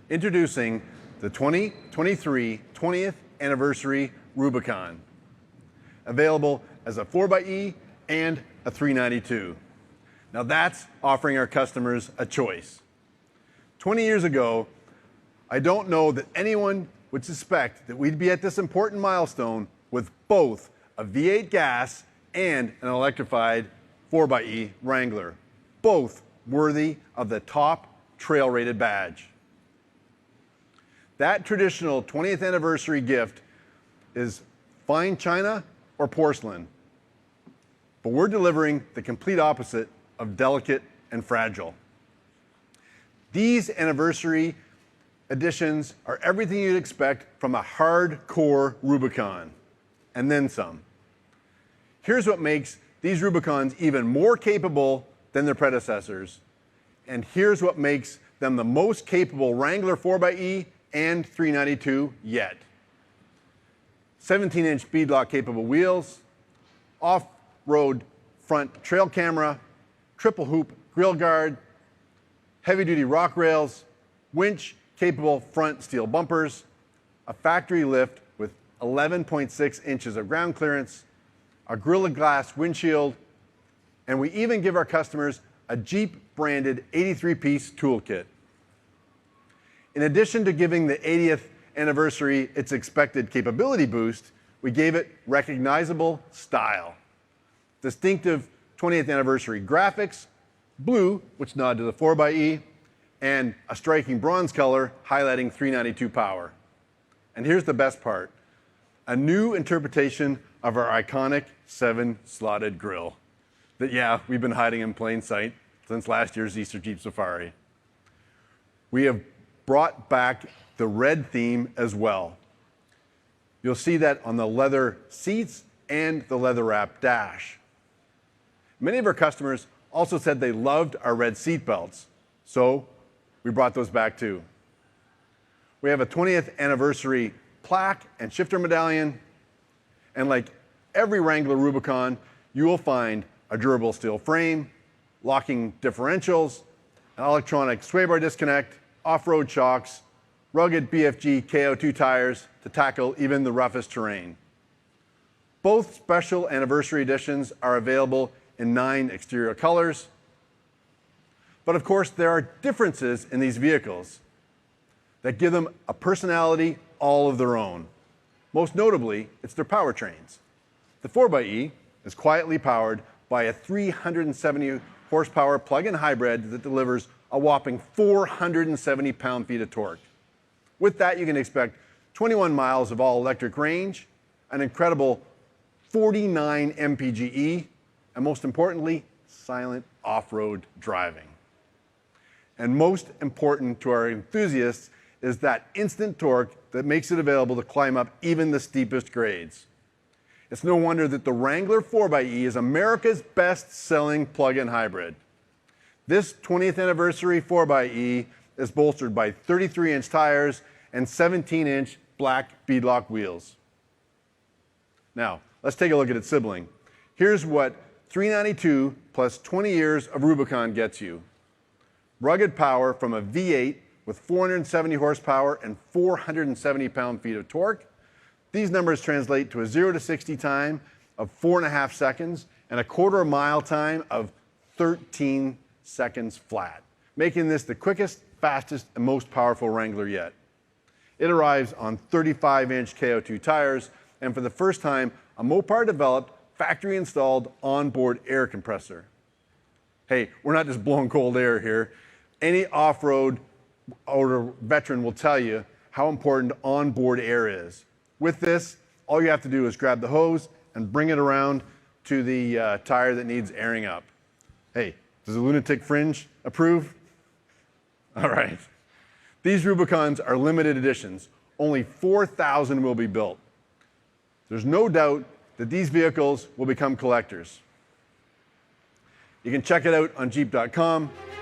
Introducing the 2023 20th Anniversary Rubicon. Available as a 4xe and a 392. Now that's offering our customers a choice. 20 years ago, I don't know that anyone would suspect that we'd be at this important milestone with both a V8 gas and an electrified 4xe Wrangler, both worthy of the top trail rated badge. That traditional 20th anniversary gift is fine china or porcelain, but we're delivering the complete opposite of delicate and fragile. These anniversary editions are everything you'd expect from a hardcore Rubicon, and then some. Here's what makes these Rubicons even more capable than their predecessors, and here's what makes them the most capable Wrangler 4xe and 392 yet. 17-inch beadlock capable wheels, off-road front trail camera, triple hoop grill guard, heavy-duty rock rails, winch capable front steel bumpers, a factory lift with 11.6 inches of ground clearance, a Gorilla Glass windshield, and we even give our customers a Jeep branded 83-piece toolkit. In addition to giving the 80th anniversary its expected capability boost, we gave it recognizable style. Distinctive 20th anniversary graphics, blue, which nod to the 4xe, and a striking bronze color highlighting 392 power. And here's the best part, a new interpretation of our iconic 7-slotted grille that, yeah, we've been hiding in plain sight since last year's Easter Jeep Safari. We have brought back the red theme as well. You'll see that on the leather seats and the leather wrap dash. Many of our customers also said they loved our red seat belts, so we brought those back too. We have a 20th anniversary plaque and shifter medallion, and like every Wrangler Rubicon, you will find a durable steel frame, locking differentials, an electronic sway bar disconnect, off-road shocks, rugged BFG KO2 tires to tackle even the roughest terrain. Both special anniversary editions are available in 9 exterior colors. But of course, there are differences in these vehicles that give them a personality all of their own. Most notably, it's their powertrains. The 4xe is quietly powered by a 370 horsepower plug-in hybrid that delivers a whopping 470 pound-feet of torque. With that, you can expect 21 miles of all-electric range, an incredible 49 mpge, and most importantly, silent off-road driving. And most important to our enthusiasts is that instant torque that makes it available to climb up even the steepest grades. It's no wonder that the Wrangler 4xe is America's best-selling plug-in hybrid. This 20th anniversary 4xe is bolstered by 33-inch tires and 17-inch black beadlock wheels. Now, let's take a look at its sibling. Here's what 392 plus 20 years of Rubicon gets you. Rugged power from a V8 with 470 horsepower and 470 pound-feet of torque. These numbers translate to a 0 to 60 time of 4.5 seconds and a quarter mile time of 13 seconds flat, making this the quickest, fastest, and most powerful Wrangler yet. It arrives on 35-inch KO2 tires, and for the first time, a Mopar-developed, factory-installed onboard air compressor. Hey, we're not just blowing cold air here. Any off-road or veteran will tell you how important onboard air is. With this, all you have to do is grab the hose and bring it around to the tire that needs airing up. Hey, does the Lunatic Fringe approve? All right. These Rubicons are limited editions. Only 4,000 will be built. There's no doubt that these vehicles will become collectors. You can check it out on Jeep.com.